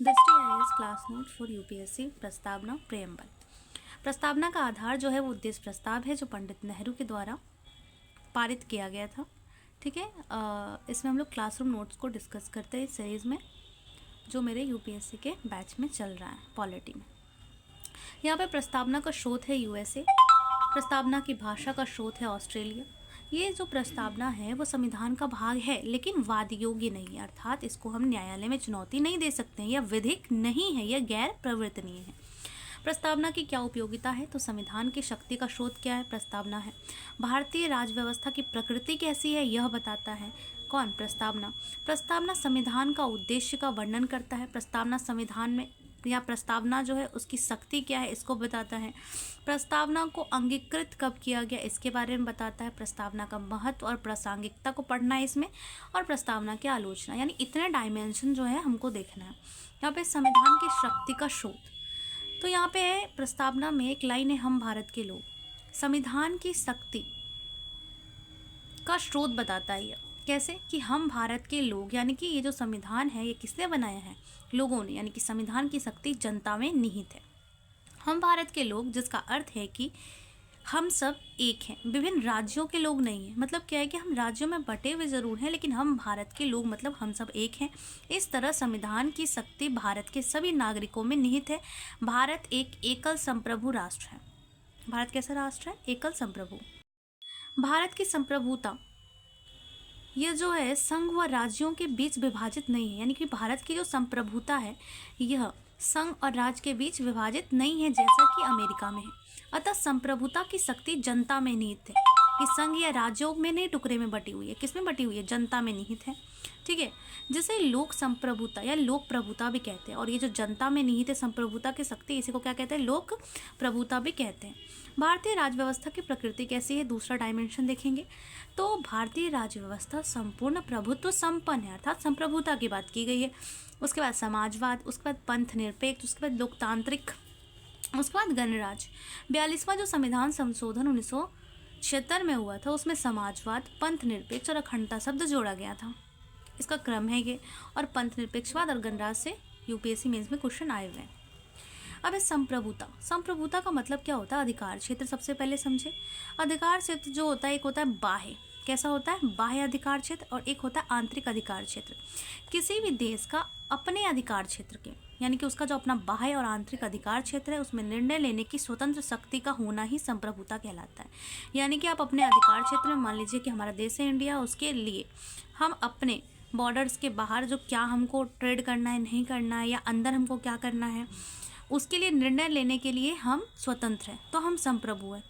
दृष्टि IAS class note for UPSC प्रस्तावना preamble. प्रस्तावना का आधार जो है वो उद्देश्य प्रस्ताव है जो पंडित नेहरू के द्वारा पारित किया गया था। ठीक है, इसमें हम लोग क्लासरूम नोट्स को डिस्कस करते हैं इस सीरीज़ में जो मेरे यूपीएससी के बैच में चल रहा है पॉलिटी में। यहाँ पे प्रस्तावना का स्रोत है यूएसए, प्रस्तावना की भाषा का स्रोत है ऑस्ट्रेलिया। ये जो प्रस्तावना है वो संविधान का भाग है लेकिन वाद योग्य नहीं है, अर्थात इसको हम न्यायालय में चुनौती नहीं दे सकते हैं, यह विधिक नहीं है, यह गैर प्रवर्तनीय है। प्रस्तावना की क्या उपयोगिता है, तो संविधान की शक्ति का स्रोत क्या है, प्रस्तावना है। भारतीय राज व्यवस्था की प्रकृति कैसी है, यह बताता है कौन, प्रस्तावना। प्रस्तावना संविधान का उद्देश्य का वर्णन करता है, प्रस्तावना संविधान में या प्रस्तावना जो है उसकी शक्ति क्या है इसको बताता है। प्रस्तावना को अंगीकृत कब किया गया इसके बारे में बताता है। प्रस्तावना का महत्व और प्रासंगिकता को पढ़ना है इसमें, और प्रस्तावना की आलोचना, यानी इतने डायमेंशन जो है हमको देखना है। यहाँ पे संविधान की शक्ति का स्रोत, तो यहाँ पे है प्रस्तावना में एक लाइन है, हम भारत के लोग। संविधान की शक्ति का स्रोत बताता है यह कैसे कि हम भारत के लोग, यानी कि ये जो संविधान है ये किसने बनाया है, लोगों ने, यानी कि संविधान की शक्ति जनता में निहित है। हम भारत के लोग, जिसका अर्थ है कि हम सब एक हैं, विभिन्न राज्यों के लोग नहीं हैं। मतलब क्या है कि हम राज्यों में बटे हुए जरूर हैं लेकिन हम भारत के लोग, मतलब हम सब एक हैं। इस तरह संविधान की शक्ति भारत के सभी नागरिकों में निहित है। भारत एक एकल संप्रभु राष्ट्र है। भारत कैसा राष्ट्र है, एकल संप्रभु। भारत की संप्रभुता यह जो है संघ व राज्यों के बीच विभाजित नहीं है, यानी कि भारत की जो संप्रभुता है यह संघ और राज्य के बीच विभाजित नहीं है जैसा कि अमेरिका में है। अतः संप्रभुता की शक्ति जनता में निहित है, कि संघ या राज्यों में नहीं टुकड़े में बटी हुई है, किसमें बटी हुई है, जनता में निहित है। ठीक है, जिसे लोक संप्रभुता या लोक प्रभुता भी कहते हैं, और ये जो जनता में निहित है संप्रभुता की शक्ति, इसी को क्या कहते हैं, लोक प्रभुता भी कहते हैं। भारतीय राज व्यवस्था की प्रकृति कैसी है, दूसरा डायमेंशन देखेंगे तो भारतीय राज व्यवस्था संपूर्ण प्रभुत्व संपन्न है, अर्थात संप्रभुता की बात की गई है। उसके बाद समाजवाद, उसके बाद पंथ निरपेक्ष, उसके बाद लोकतांत्रिक, उसके बाद गणराज्य। 42वां जो संविधान संशोधन 1976 में हुआ था उसमें समाजवाद, पंथ निरपेक्ष और अखंडता शब्द जोड़ा गया था। इसका क्रम है ये, और पंथ निरपेक्षवाद और गणराज्य से यूपीएससी मेंस में क्वेश्चन आए हुए हैं। अब है संप्रभुता। संप्रभुता का मतलब क्या होता है, अधिकार क्षेत्र। सबसे पहले समझे, अधिकार क्षेत्र जो होता है एक होता है बाह्य, कैसा होता है, बाह्य अधिकार क्षेत्र, और एक होता है आंतरिक अधिकार क्षेत्र। किसी भी देश का अपने अधिकार क्षेत्र के, यानी कि उसका जो अपना बाह्य और आंतरिक अधिकार क्षेत्र है उसमें निर्णय लेने की स्वतंत्र शक्ति का होना ही संप्रभुता कहलाता है। यानी कि आप अपने अधिकार क्षेत्र में, मान लीजिए कि हमारा देश है इंडिया, उसके लिए हम अपने बॉर्डर्स के बाहर जो क्या हमको ट्रेड करना है, नहीं करना है, या अंदर हमको क्या करना है, उसके लिए निर्णय लेने के लिए हम स्वतंत्र हैं, तो हम संप्रभु हैं।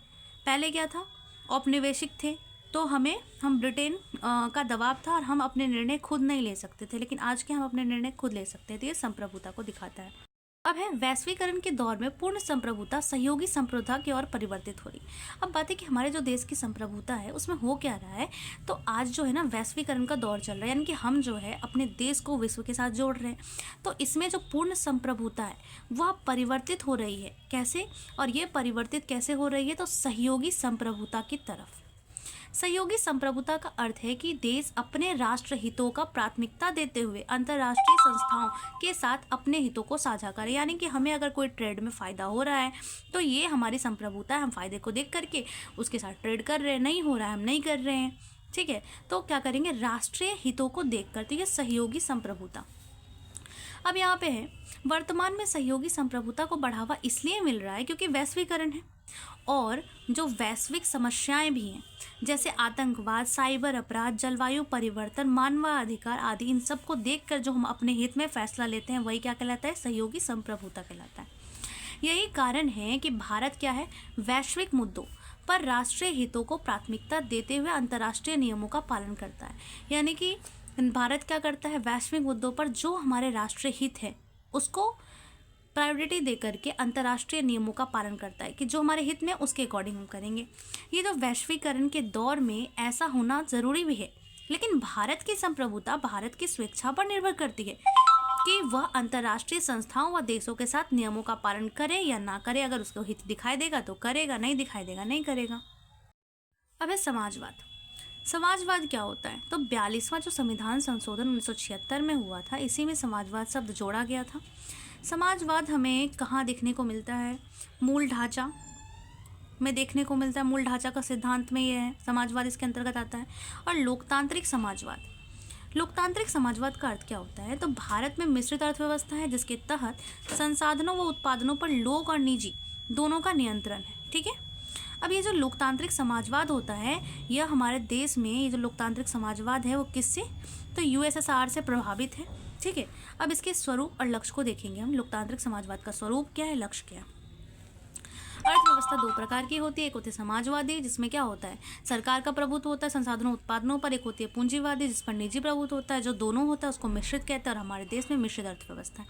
पहले क्या था, औपनिवेशिक थे, तो हम ब्रिटेन का दबाव था और हम अपने निर्णय खुद नहीं ले सकते थे, लेकिन आज के हम अपने निर्णय खुद ले सकते थे। ये संप्रभुता को दिखाता है। अब है वैश्वीकरण के दौर में पूर्ण संप्रभुता सहयोगी संप्रभुता की ओर परिवर्तित हो रही। अब बात है कि हमारे जो देश की संप्रभुता है उसमें हो क्या रहा है, तो आज जो है ना वैश्वीकरण का दौर चल रहा है, यानी कि हम जो है अपने देश को विश्व के साथ जोड़ रहे हैं। तो इसमें जो पूर्ण संप्रभुता है वह परिवर्तित हो रही है। कैसे, और ये परिवर्तित कैसे हो रही है, तो सहयोगी संप्रभुता की तरफ। सहयोगी संप्रभुता का अर्थ है कि देश अपने राष्ट्र हितों का प्राथमिकता देते हुए अंतर्राष्ट्रीय संस्थाओं के साथ अपने हितों को साझा करें। यानी कि हमें अगर कोई ट्रेड में फ़ायदा हो रहा है तो ये हमारी संप्रभुता है, हम फ़ायदे को देख करके उसके साथ ट्रेड कर रहे हैं, नहीं हो रहा है हम नहीं कर रहे हैं। ठीक है, तो क्या करेंगे, राष्ट्रीय हितों को देख कर, तो ये सहयोगी संप्रभुता। अब यहाँ पे है, वर्तमान में सहयोगी संप्रभुता को बढ़ावा इसलिए मिल रहा है क्योंकि वैश्वीकरण है, और जो वैश्विक समस्याएं भी हैं जैसे आतंकवाद, साइबर अपराध, जलवायु परिवर्तन, मानवाधिकार आदि, इन सब को देखकर जो हम अपने हित में फैसला लेते हैं वही क्या कहलाता है, सहयोगी संप्रभुता कहलाता है। यही कारण है कि भारत क्या है, वैश्विक मुद्दों पर राष्ट्रीय हितों को प्राथमिकता देते हुए अंतर्राष्ट्रीय नियमों का पालन करता है। यानी कि भारत क्या करता है, वैश्विक मुद्दों पर जो हमारे राष्ट्रीय हित है उसको प्रायोरिटी दे करके अंतर्राष्ट्रीय नियमों का पालन करता है, कि जो हमारे हित में उसके अकॉर्डिंग हम करेंगे। ये जो वैश्वीकरण के दौर में ऐसा होना ज़रूरी भी है, लेकिन भारत की संप्रभुता भारत की स्वेच्छा पर निर्भर करती है कि वह अंतर्राष्ट्रीय संस्थाओं व देशों के साथ नियमों का पालन करे या ना करे। अगर उसको हित दिखाई देगा तो करेगा, नहीं दिखाई देगा नहीं करेगा। अब है समाजवाद। समाजवाद क्या होता है? तो 42वां जो संविधान संशोधन 1976 में हुआ था, इसी में समाजवाद शब्द जोड़ा गया था। समाजवाद हमें कहाँ देखने को मिलता है? मूल ढांचा में देखने को मिलता है। मूल ढांचा का सिद्धांत में ये है, समाजवाद इसके अंतर्गत आता है। और लोकतांत्रिक समाजवाद, लोकतांत्रिक समाजवाद का अर्थ क्या होता है? तो भारत में मिश्रित अर्थव्यवस्था है जिसके तहत संसाधनों व उत्पादनों पर लोक और निजी दोनों का नियंत्रण है। ठीक है, अब ये जो लोकतांत्रिक समाजवाद होता है, यह हमारे देश में ये जो लोकतांत्रिक समाजवाद है वो किससे? तो यूएसएसआर से प्रभावित है। ठीक है, अब इसके स्वरूप और लक्ष्य को देखेंगे हम। लोकतांत्रिक समाजवाद का स्वरूप क्या है, लक्ष्य क्या है? अर्थव्यवस्था दो प्रकार की होती है, एक होती है समाजवादी जिसमें क्या होता है, सरकार का प्रभुत्व होता है संसाधनों उत्पादनों पर। एक होती है पूंजीवादी जिस पर निजी प्रभुत्व होता है। जो दोनों होता है उसको मिश्रित कहते हैं और हमारे देश में मिश्रित अर्थव्यवस्था है।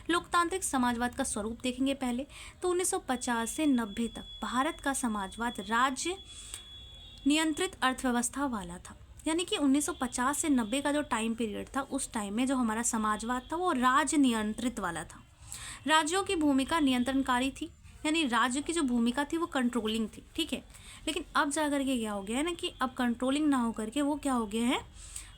लोकतांत्रिक समाजवाद का स्वरूप देखेंगे पहले। तो 1950 से 90 तक भारत का समाजवाद राज्य नियंत्रित अर्थव्यवस्था वाला था। यानी कि 1950 से 90 का जो टाइम पीरियड था, उस टाइम में जो हमारा समाजवाद था वो राज्य नियंत्रित वाला था। राज्यों की भूमिका नियंत्रणकारी थी, यानी राज्य की जो भूमिका थी वो कंट्रोलिंग थी। ठीक है, लेकिन अब जा करके क्या हो गया है ना कि अब कंट्रोलिंग ना हो करके वो क्या हो गया है,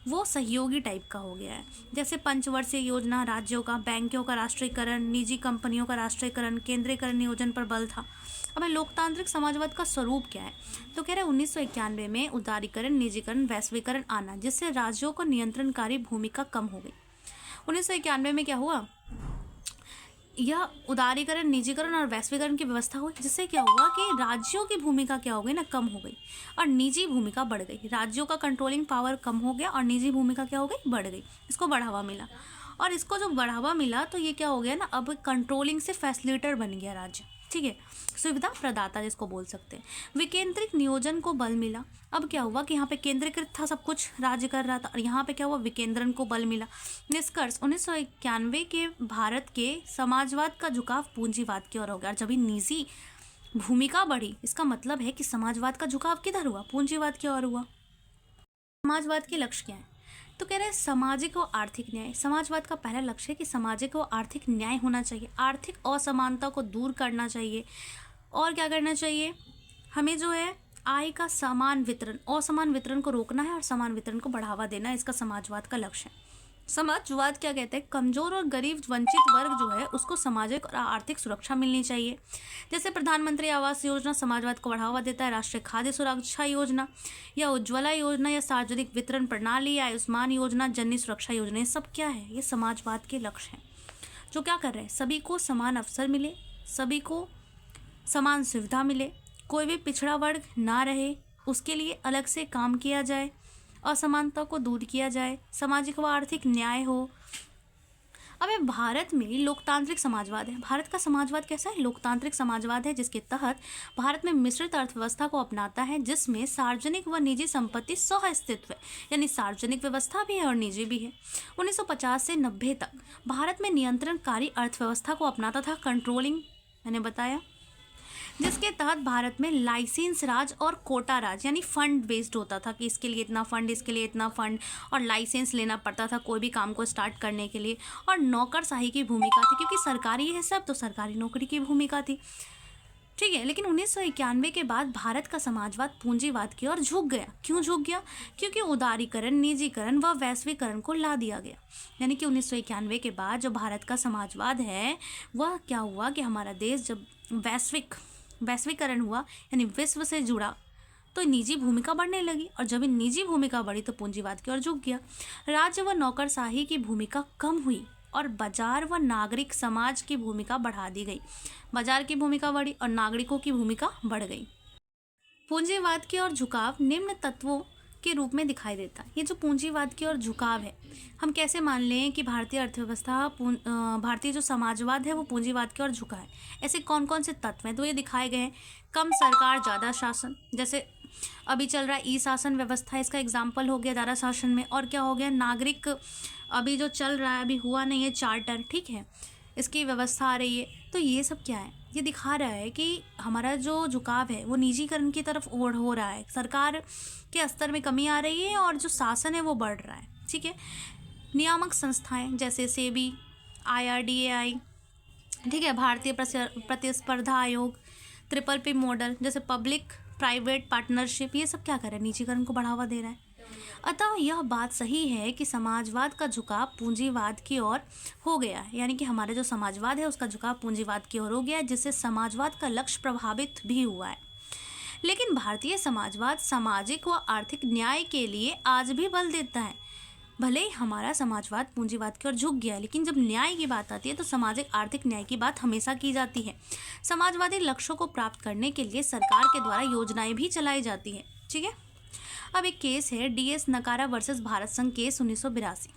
वो सहयोगी टाइप का हो गया है। जैसे पंचवर्षीय योजना, राज्यों का, बैंकों का राष्ट्रीयकरण, निजी कंपनियों का राष्ट्रीयकरण, केंद्रीयकरण नियोजन पर बल था। अब लोकतांत्रिक समाजवाद का स्वरूप क्या है? तो कह रहे हैं 1991 में उदारीकरण, निजीकरण, वैश्वीकरण आना, जिससे राज्यों को नियंत्रणकारी भूमिका कम हो गई। 1991 में क्या हुआ, यह उदारीकरण, निजीकरण और वैश्वीकरण की व्यवस्था हुई, जिससे क्या हुआ कि राज्यों की भूमिका क्या हो गई ना, कम हो गई और निजी भूमिका बढ़ गई। राज्यों का कंट्रोलिंग पावर कम हो गया और निजी भूमिका क्या हो गई, बढ़ गई। इसको बढ़ावा मिला और इसको जो बढ़ावा मिला तो ये क्या हो गया ना, अब कंट्रोलिंग से फैसिलिटेटर बन गया राज्य। ठीक है, सुविधा प्रदाता जिसको बोल सकते हैं। विकेंद्रित नियोजन को बल मिला। अब क्या हुआ कि यहाँ पे केंद्रीकृत था, सब कुछ राज्य कर रहा था, और यहाँ पे क्या हुआ, विकेंद्रण को बल मिला। निष्कर्ष 1991 के भारत के समाजवाद का झुकाव पूंजीवाद की ओर हो गया। और जब निजी भूमिका बढ़ी, इसका मतलब है कि समाजवाद का झुकाव किधर हुआ, पूंजीवाद की ओर हुआ। समाजवाद के लक्ष्य क्या है? तो कह रहे हैं सामाजिक व आर्थिक न्याय। समाजवाद का पहला लक्ष्य है कि सामाजिक व आर्थिक न्याय होना चाहिए, आर्थिक असमानता को दूर करना चाहिए। और क्या करना चाहिए, हमें जो है आय का समान वितरण, असमान वितरण को रोकना है और समान वितरण को बढ़ावा देना, इसका समाजवाद का लक्ष्य है। समाजवाद क्या कहते हैं, कमजोर और गरीब वंचित वर्ग जो है उसको सामाजिक और आर्थिक सुरक्षा मिलनी चाहिए। जैसे प्रधानमंत्री आवास योजना समाजवाद को बढ़ावा देता है, राष्ट्रीय खाद्य सुरक्षा योजना या उज्ज्वला योजना या सार्वजनिक वितरण प्रणाली या आयुष्मान योजना, जननी सुरक्षा योजना, ये सब क्या है, ये समाजवाद के लक्ष्य हैं। जो क्या कर रहे हैं, सभी को समान अवसर मिले, सभी को समान सुविधा मिले, कोई भी पिछड़ा वर्ग ना रहे, उसके लिए अलग से काम किया जाए, असमानता को दूर किया जाए, सामाजिक व आर्थिक न्याय हो। अब भारत में लोकतांत्रिक समाजवाद है। भारत का समाजवाद कैसा है, लोकतांत्रिक समाजवाद है, जिसके तहत भारत में मिश्रित अर्थव्यवस्था को अपनाता है, जिसमें सार्वजनिक व निजी संपत्ति सह अस्तित्व है, यानी सार्वजनिक व्यवस्था भी है और निजी भी है। 1950 से 90 तक भारत में नियंत्रणकारी अर्थव्यवस्था को अपनाता था, कंट्रोलिंग मैंने बताया, जिसके तहत भारत में लाइसेंस राज और कोटा राज यानी फंड बेस्ड होता था कि इसके लिए इतना फंड, इसके लिए इतना फंड, और लाइसेंस लेना पड़ता था कोई भी काम को स्टार्ट करने के लिए। और नौकरशाही की भूमिका थी, क्योंकि सरकारी है सब, तो सरकारी नौकरी की भूमिका थी। ठीक है, लेकिन 1991 के बाद भारत का समाजवाद पूंजीवाद की ओर झुक गया। क्यों झुक गया? क्योंकि उदारीकरण, निजीकरण व वैश्वीकरण को ला दिया गया। यानी कि 1991 के बाद जो भारत का समाजवाद है वह क्या हुआ कि हमारा देश जब वैश्वीकरण हुआ, यानी विश्व से जुड़ा, तो निजी भूमिका बढ़ने लगी, और जब निजी भूमिका बढ़ी तो पूंजीवाद की ओर झुक गया। राज्य व नौकरशाही की भूमिका कम हुई और बाजार व नागरिक समाज की भूमिका बढ़ा दी गई। बाजार की भूमिका बढ़ी और नागरिकों की भूमिका बढ़ गई। पूंजीवाद की ओर झुकाव निम्न तत्वों के रूप में दिखाई देता है। ये जो पूंजीवाद की ओर झुकाव है, हम कैसे मान लें कि भारतीय अर्थव्यवस्था, भारतीय जो समाजवाद है वो पूंजीवाद की ओर झुका है। ऐसे कौन कौन से तत्व हैं, तो ये दिखाए गए हैं। कम सरकार ज़्यादा शासन, जैसे अभी चल रहा है ई शासन व्यवस्था, इसका एग्जाम्पल हो गया ज़्यादा शासन में। और क्या हो गया, नागरिक अभी जो चल रहा है, अभी हुआ नहीं है चार्टर, ठीक है, इसकी व्यवस्था आ रही है। तो ये सब क्या है, ये दिखा रहा है कि हमारा जो झुकाव है वो निजीकरण की तरफ ओढ़ हो रहा है, सरकार के स्तर में कमी आ रही है और जो शासन है वो बढ़ रहा है। ठीक है, नियामक संस्थाएं जैसे सेबी, IRDAI, ठीक है, भारतीय प्रतिस्पर्धा आयोग, ट्रिपल P मॉडल, जैसे पब्लिक प्राइवेट पार्टनरशिप, ये सब क्या कर रहा है, निजीकरण को बढ़ावा दे रहा है। अतः यह बात सही है कि समाजवाद का झुकाव पूंजीवाद की ओर हो गया है, यानी कि हमारा जो समाजवाद है उसका झुकाव पूंजीवाद की ओर हो गया है, जिससे समाजवाद का लक्ष्य प्रभावित भी हुआ है। लेकिन भारतीय समाजवाद सामाजिक व आर्थिक न्याय के लिए आज भी बल देता है। भले ही हमारा समाजवाद पूंजीवाद की ओर झुक गया है, लेकिन जब न्याय की बात आती है तो सामाजिक आर्थिक न्याय की बात हमेशा की जाती है। समाजवादी लक्ष्यों को प्राप्त करने के लिए सरकार के द्वारा योजनाएं भी चलाई जाती है। ठीक है, अब एक केस है DS नकारा वर्सेस भारत संघ केस 1982।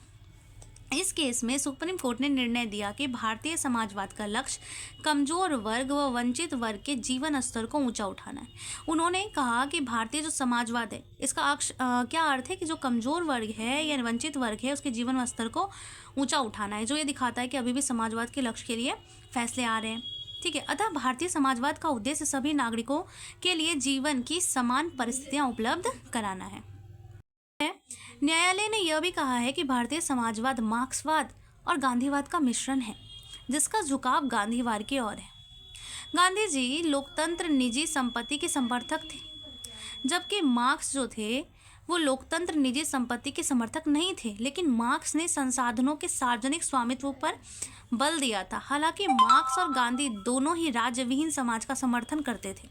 इस केस में सुप्रीम कोर्ट ने निर्णय दिया कि भारतीय समाजवाद का लक्ष्य कमजोर वर्ग व वंचित वर्ग के जीवन स्तर को ऊंचा उठाना है। उन्होंने कहा कि भारतीय जो समाजवाद है इसका क्या अर्थ है कि जो कमजोर वर्ग है या वंचित वर्ग है उसके जीवन स्तर को ऊंचा उठाना है, जो ये दिखाता है कि अभी भी समाजवाद के लक्ष्य के लिए फैसले आ रहे हैं। ठीक है, अतः भारतीय समाजवाद का उद्देश्य सभी नागरिकों के लिए जीवन की समान परिस्थितियां उपलब्ध कराना है। न्यायालय ने यह भी कहा है कि भारतीय समाजवाद मार्क्सवाद और गांधीवाद का मिश्रण है, जिसका झुकाव गांधीवाद की ओर है। गांधी जी लोकतंत्र निजी संपत्ति के समर्थक थे, जबकि मार्क्स जो थे वो लोकतंत्र निजी संपत्ति के समर्थक नहीं थे। लेकिन मार्क्स ने संसाधनों के सार्वजनिक स्वामित्व पर बल दिया था। हालांकि मार्क्स और गांधी दोनों ही राज्यविहीन समाज का समर्थन करते थे।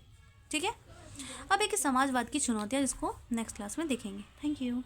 ठीक है, अब एक समाजवाद की चुनौतियां जिसको नेक्स्ट क्लास में देखेंगे। Thank you.